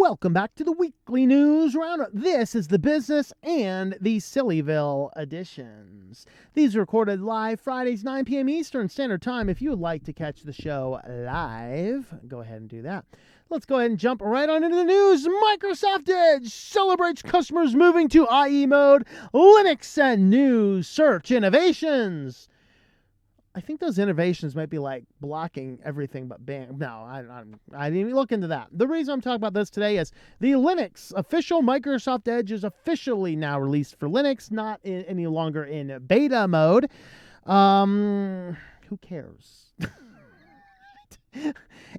Welcome back to the Weekly News Roundup. This is the business and the Sillyville editions. These are recorded live Fridays, 9 p.m. Eastern Standard Time. If you would like to catch the show live, go ahead and do that. Let's go ahead and jump right on into the news. Microsoft Edge celebrates customers moving to IE mode. Linux and new search innovations. I think those innovations might be like blocking everything but Bing. No, I didn't even look into that. The reason I'm talking about this today is the Linux official Microsoft Edge is officially now released for Linux, not any longer in beta mode. Who cares?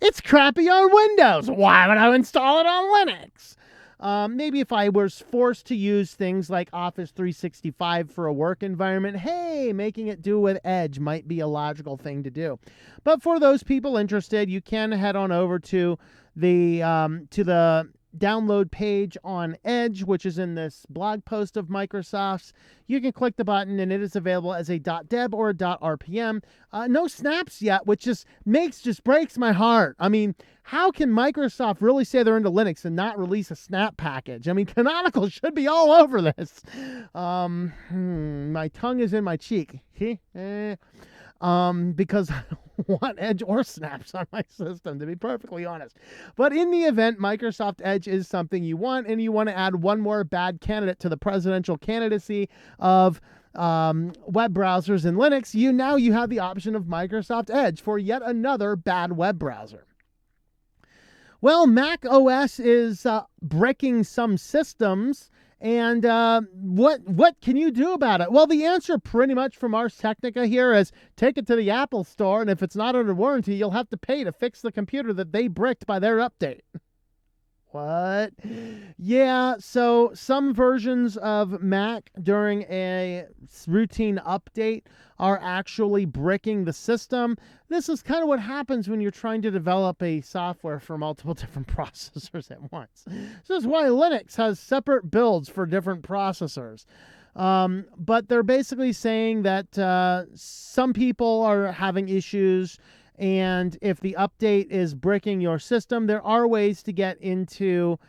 It's crappy on Windows. Why would I install it on Linux? Maybe if I was forced to use things like Office 365 for a work environment, hey, making it do with Edge might be a logical thing to do. But for those people interested, you can head on over to the download page on Edge, which is in this blog post of Microsoft's. You can click the button and it is available as a .deb or a .rpm. No snaps yet, which just breaks my heart. I mean, how can Microsoft really say they're into Linux and not release a snap package? I mean, Canonical should be all over this. My tongue is in my cheek. Because I don't want Edge or snaps on my system, to be perfectly honest. But in the event Microsoft Edge is something you want, and you want to add one more bad candidate to the presidential candidacy of web browsers in Linux, you have the option of Microsoft Edge for yet another bad web browser. Well, Mac OS is bricking some systems. And what can you do about it? Well, the answer pretty much from Ars Technica here is take it to the Apple Store, and if it's not under warranty, you'll have to pay to fix the computer that they bricked by their update. What? Yeah, so some versions of Mac during a routine update are actually bricking the system. This is kind of what happens when you're trying to develop a software for multiple different processors at once. This is why Linux has separate builds for different processors. But they're basically saying that some people are having issues, and if the update is bricking your system, there are ways to get into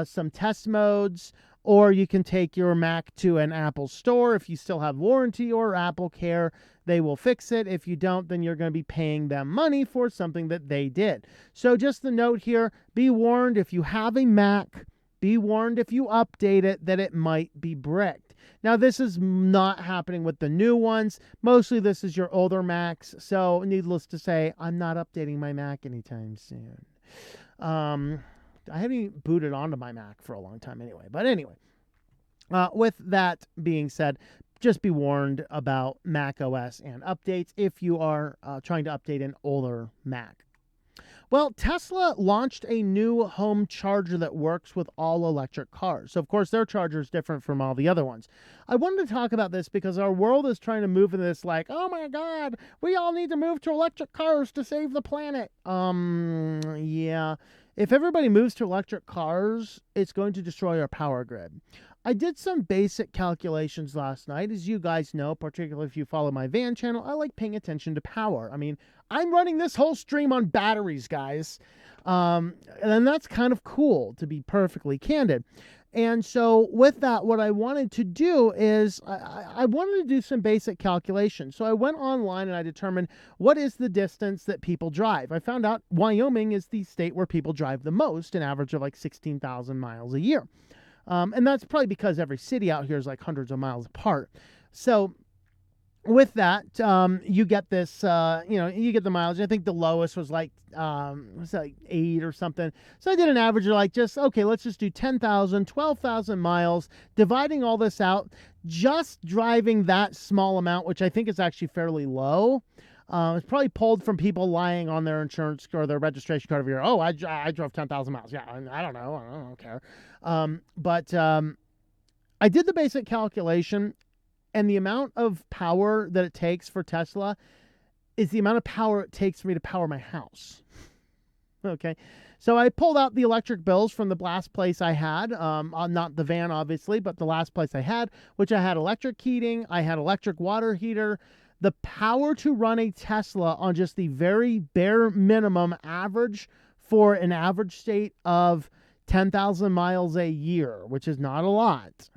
some test modes, or you can take your Mac to an Apple store. If you still have warranty or Apple Care, they will fix it. If you don't, then you're going to be paying them money for something that they did. So just the note here, be warned if you have a Mac, be warned if you update it that it might be bricked. Now, this is not happening with the new ones. Mostly this is your older Macs. So needless to say, I'm not updating my Mac anytime soon. I haven't even booted onto my Mac for a long time anyway. But anyway, with that being said, just be warned about Mac OS and updates if you are trying to update an older Mac. Well, Tesla launched a new home charger that works with all electric cars. So, of course, their charger is different from all the other ones. I wanted to talk about this because our world is trying to move into this like, oh my God, we all need to move to electric cars to save the planet. Yeah. If everybody moves to electric cars, it's going to destroy our power grid. I did some basic calculations last night. As you guys know, particularly if you follow my van channel, I like paying attention to power. I mean, I'm running this whole stream on batteries, guys. And that's kind of cool, to be perfectly candid. And so with that, what I wanted to do is I wanted to do some basic calculations. So I went online and I determined what is the distance that people drive. I found out Wyoming is the state where people drive the most, an average of like 16,000 miles a year. And that's probably because every city out here is like hundreds of miles apart. So with that, you get this, you get the mileage. I think the lowest was like 8 or something. So I did an average of like let's just do 10,000, 12,000 miles, dividing all this out, just driving that small amount, which I think is actually fairly low. It's probably pulled from people lying on their insurance or their registration card every year. Oh, I drove 10,000 miles. Yeah, I don't know. I don't care. But I did the basic calculation, and the amount of power that it takes for Tesla is the amount of power it takes for me to power my house. Okay. So I pulled out the electric bills from the last place I had, not the van, obviously, but the last place I had, which I had electric heating. I had electric water heater. The power to run a Tesla on just the very bare minimum average for an average state of 10,000 miles a year, which is not a lot.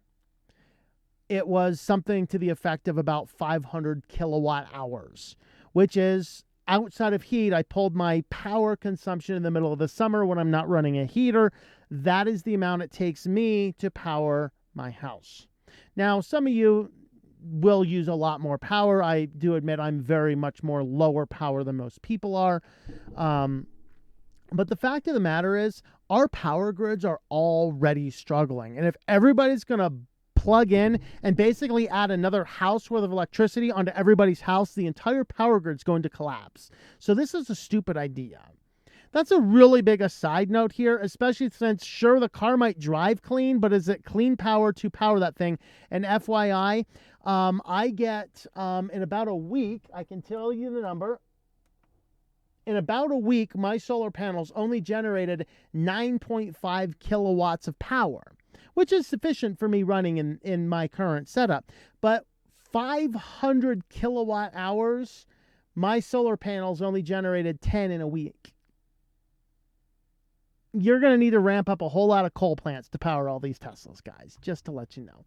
It was something to the effect of about 500 kilowatt hours, which is outside of heat. I pulled my power consumption in the middle of the summer when I'm not running a heater. That is the amount it takes me to power my house. Now, some of you will use a lot more power. I do admit I'm very much more lower power than most people are. But the fact of the matter is our power grids are already struggling. And if everybody's going to plug in and basically add another house worth of electricity onto everybody's house, the entire power grid's going to collapse. So this is a stupid idea. That's a really big aside note here, especially since, sure, the car might drive clean, but is it clean power to power that thing? And FYI, I get, in about a week, I can tell you the number. In about a week, my solar panels only generated 9.5 kilowatts of power, which is sufficient for me running in my current setup. But 500 kilowatt hours, my solar panels only generated 10 in a week. You're going to need to ramp up a whole lot of coal plants to power all these Teslas, guys, just to let you know.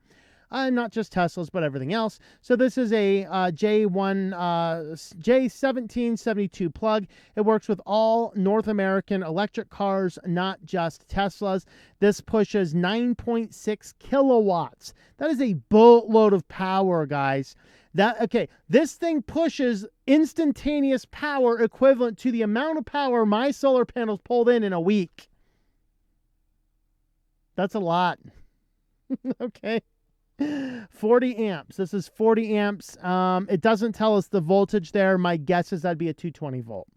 Not just Teslas, but everything else. So this is a J1772 plug. It works with all North American electric cars, not just Teslas. This pushes 9.6 kilowatts. That is a boatload of power, guys. This thing pushes instantaneous power equivalent to the amount of power my solar panels pulled in a week. That's a lot. Okay. 40 amps. This is 40 amps. It doesn't tell us the voltage there. My guess is that'd be a 220 volt.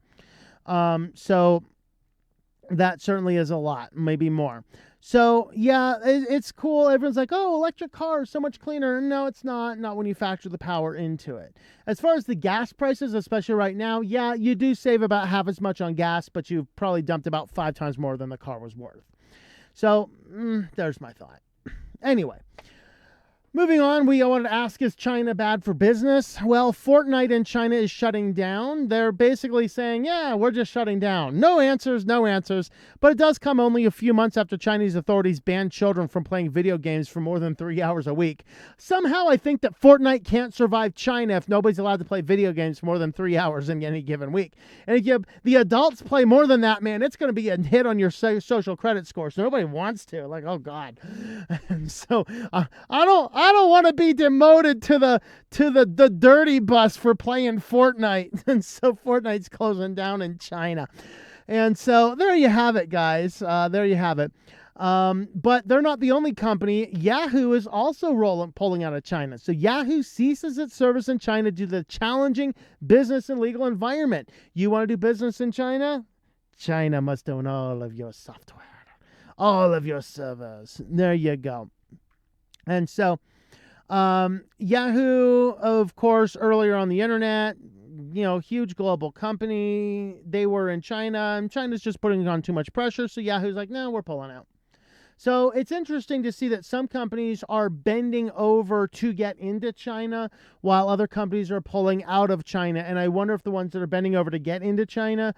So that certainly is a lot, maybe more. So yeah, it's cool. Everyone's like, oh, electric cars, so much cleaner. No, it's not. Not when you factor the power into it. As far as the gas prices, especially right now, yeah, you do save about half as much on gas, but you've probably dumped about 5 times more than the car was worth. So there's my thought. Anyway. Moving on, we wanted to ask, is China bad for business? Well, Fortnite in China is shutting down. They're basically saying, yeah, we're just shutting down. No answers, no answers. But it does come only a few months after Chinese authorities banned children from playing video games for more than 3 hours a week. Somehow I think that Fortnite can't survive China if nobody's allowed to play video games for more than 3 hours in any given week. And if the adults play more than that, man, it's going to be a hit on your social credit score. So nobody wants to. Like, oh, God. And so I don't want to be demoted to the dirty bus for playing Fortnite. And so Fortnite's closing down in China. And so there you have it, guys. There you have it. But they're not the only company. Yahoo is also pulling out of China. So Yahoo ceases its service in China due to the challenging business and legal environment. You want to do business in China? China must own all of your software, all of your servers. There you go. And so Yahoo, of course, earlier on the internet, huge global company. They were in China, and China's just putting on too much pressure. So Yahoo's like, no, we're pulling out. So it's interesting to see that some companies are bending over to get into China while other companies are pulling out of China. And I wonder if the ones that are bending over to get into China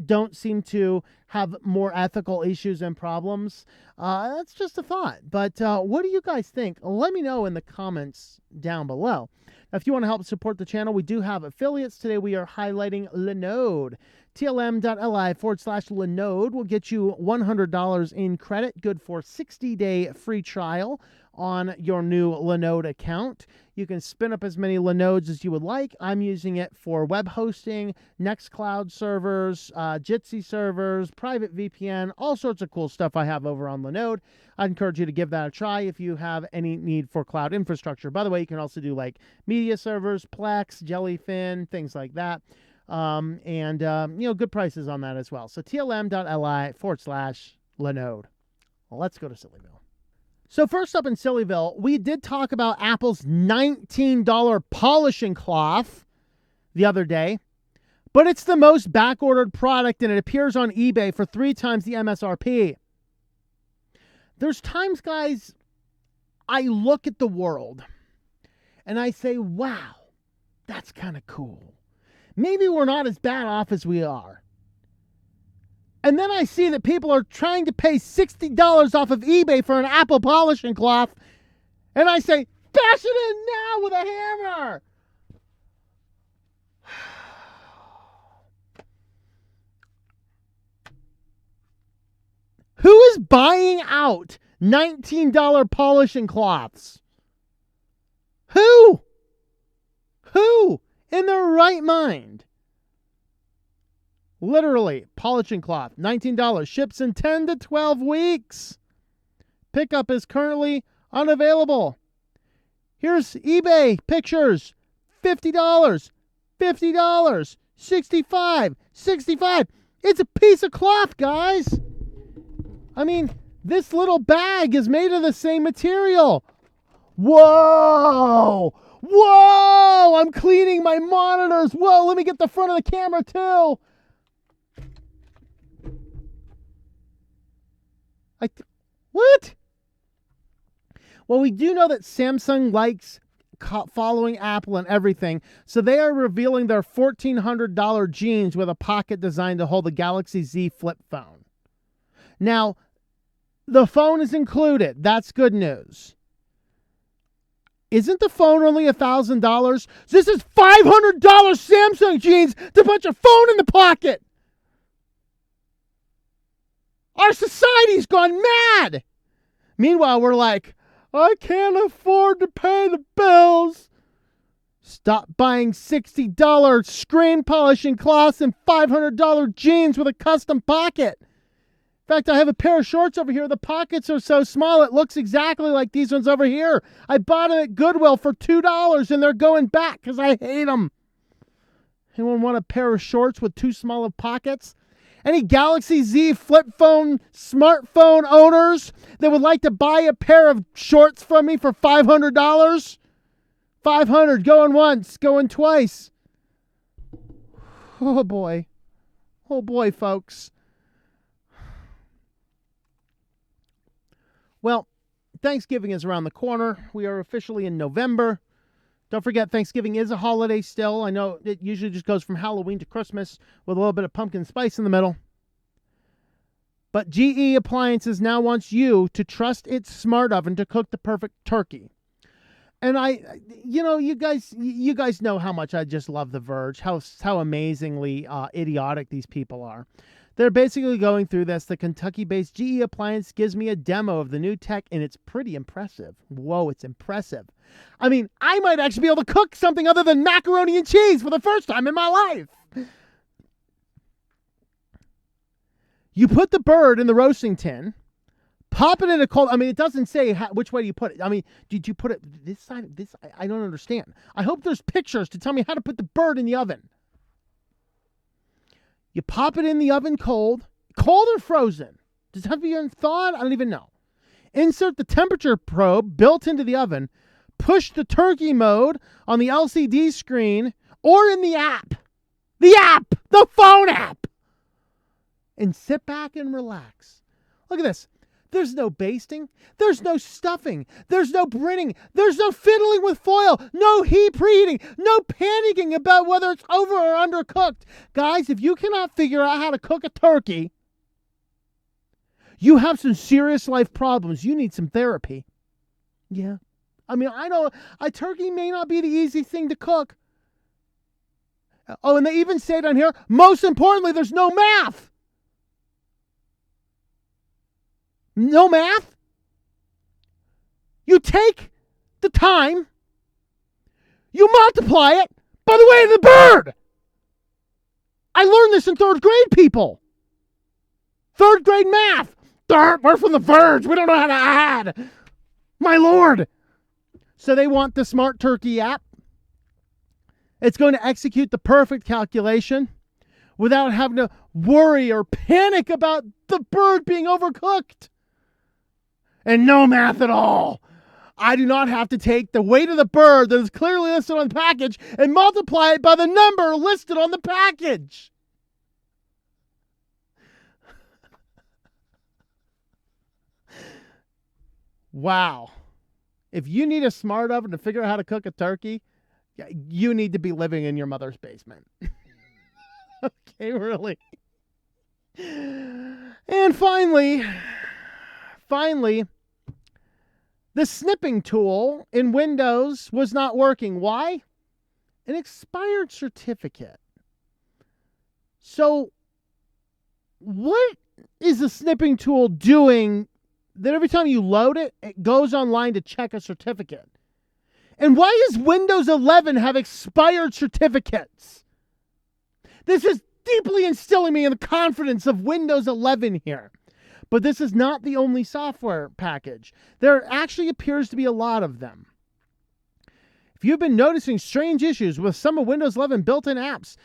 don't seem to have more ethical issues and problems. That's just a thought. But what do you guys think? Let me know in the comments down below. Now, if you want to help support the channel, we do have affiliates. Today we are highlighting Linode. TLM.li/Linode will get you $100 in credit, good for 60-day free trial on your new Linode account. You can spin up as many Linodes as you would like. I'm using it for web hosting, Nextcloud servers, Jitsi servers, private VPN, all sorts of cool stuff I have over on Linode. I'd encourage you to give that a try if you have any need for cloud infrastructure. By the way, you can also do like media servers, Plex, Jellyfin, things like that. Good prices on that as well. So TLM.li/Linode. Well, let's go to Sillyville. So first up in Sillyville, we did talk about Apple's $19 polishing cloth the other day, but it's the most backordered product and it appears on eBay for 3 times the MSRP. There's times, guys, I look at the world and I say, wow, that's kind of cool. Maybe we're not as bad off as we are. And then I see that people are trying to pay $60 off of eBay for an Apple polishing cloth. And I say, bash it in now with a hammer. Who is buying out $19 polishing cloths? Who? Who in their right mind? Literally, polishing cloth, $19, ships in 10 to 12 weeks. Pickup is currently unavailable. Here's eBay pictures, $50, $50, $65. It's a piece of cloth, guys. I mean, this little bag is made of the same material. Whoa! Whoa! I'm cleaning my monitors. Whoa, let me get the front of the camera too. What? Well, we do know that Samsung likes following Apple and everything, so they are revealing their $1,400 jeans with a pocket designed to hold the Galaxy Z Flip phone. Now, the phone is included. That's good news. Isn't the phone only $1,000? This is $500 Samsung jeans to put your phone in the pocket. Our society's gone mad. Meanwhile, we're like, I can't afford to pay the bills. Stop buying $60 screen polishing cloths and $500 jeans with a custom pocket. In fact, I have a pair of shorts over here. The pockets are so small, it looks exactly like these ones over here. I bought them at Goodwill for $2, and they're going back because I hate them. Anyone want a pair of shorts with too small of pockets? Any Galaxy Z flip phone smartphone owners that would like to buy a pair of shorts from me for $500? $500, going once, going twice. Oh boy. Oh boy, folks. Well, Thanksgiving is around the corner. We are officially in November. Don't forget, Thanksgiving is a holiday still. I know it usually just goes from Halloween to Christmas with a little bit of pumpkin spice in the middle. But GE Appliances now wants you to trust its smart oven to cook the perfect turkey. And you guys know how much I just love The Verge, how amazingly idiotic these people are. They're basically going through this. The Kentucky-based GE Appliance gives me a demo of the new tech, and it's pretty impressive. Whoa, it's impressive. I mean, I might actually be able to cook something other than macaroni and cheese for the first time in my life. You put the bird in the roasting tin, pop it in a cold... I mean, it doesn't say which way do you put it. I mean, did you put it this side? This? I don't understand. I hope there's pictures to tell me how to put the bird in the oven. You pop it in the oven cold or frozen. Does it have to be in thawed? I don't even know. Insert the temperature probe built into the oven. Push the turkey mode on the LCD screen or in the app. The phone app. And sit back and relax. Look at this. There's no basting. There's no stuffing. There's no brining. There's no fiddling with foil. No heat preheating. No panicking about whether it's over or undercooked. Guys, if you cannot figure out how to cook a turkey, you have some serious life problems. You need some therapy. Yeah. I mean, I know a turkey may not be the easiest thing to cook. Oh, and they even say down here, most importantly, there's no math. No math. You take the time, you multiply it by the weight of the bird. I learned this in third grade, people. Third grade math. We're from the Verge. We don't know how to add. My Lord. So they want the Smart Turkey app. It's going to execute the perfect calculation without having to worry or panic about the bird being overcooked. And no math at all. I do not have to take the weight of the bird that is clearly listed on the package and multiply it by the number listed on the package. Wow. If you need a smart oven to figure out how to cook a turkey, you need to be living in your mother's basement. Okay, really. And finally, the snipping tool in Windows was not working. Why? An expired certificate. So what is the snipping tool doing that every time you load it, it goes online to check a certificate? And why does Windows 11 have expired certificates? This is deeply instilling me in the confidence of Windows 11 here. But this is not the only software package. There actually appears to be a lot of them. If you've been noticing strange issues with some of Windows 11 built-in apps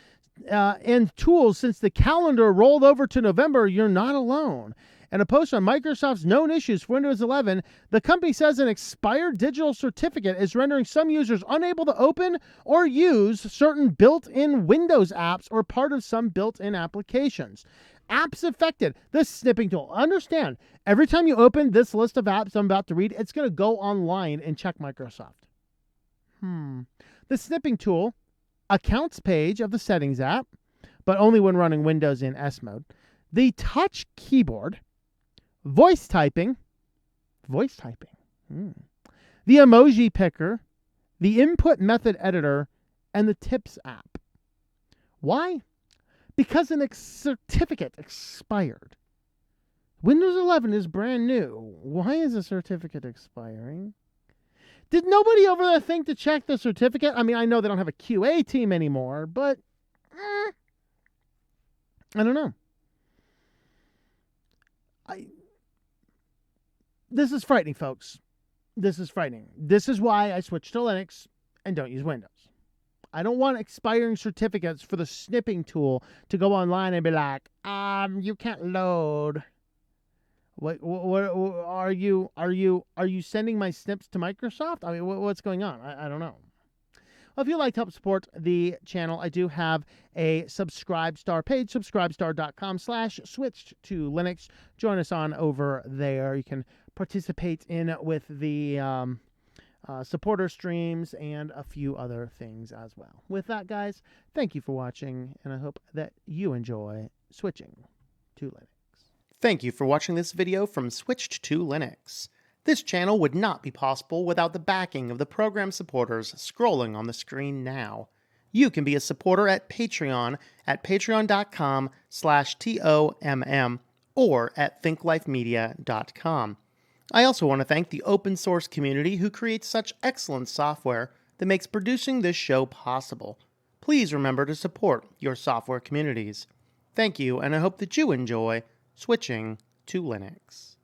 and tools since the calendar rolled over to November, you're not alone. In a post on Microsoft's known issues for Windows 11, the company says an expired digital certificate is rendering some users unable to open or use certain built-in Windows apps or part of some built-in applications. Apps affected. This snipping tool. Understand, every time you open this list of apps I'm about to read, it's going to go online and check Microsoft. The snipping tool accounts page of the settings app, but only when running Windows in S mode. The touch keyboard, voice typing, the emoji picker, the input method editor, and the tips app. Why? Because a certificate expired. Windows 11 is brand new. Why is a certificate expiring? Did nobody over there think to check the certificate? I mean, I know they don't have a QA team anymore, but I don't know. This is frightening, folks. This is frightening. This is why I switched to Linux and don't use Windows. I don't want expiring certificates for the snipping tool to go online and be like, you can't load. What are you sending my snips to Microsoft? I mean, what's going on? I don't know. Well, if you'd like to help support the channel, I do have a Subscribe Star page, subscribestar.com/switched-to-Linux. Join us on over there. You can participate in with the supporter streams and a few other things as well. With that, guys, thank you for watching, and I hope that you enjoy switching to Linux. Thank you for watching this video from Switched to Linux. This channel would not be possible without the backing of the program supporters scrolling on the screen now. You can be a supporter at Patreon at patreon.com/TOMM or at thinklifemedia.com. I also want to thank the open source community who creates such excellent software that makes producing this show possible. Please remember to support your software communities. Thank you, and I hope that you enjoy switching to Linux.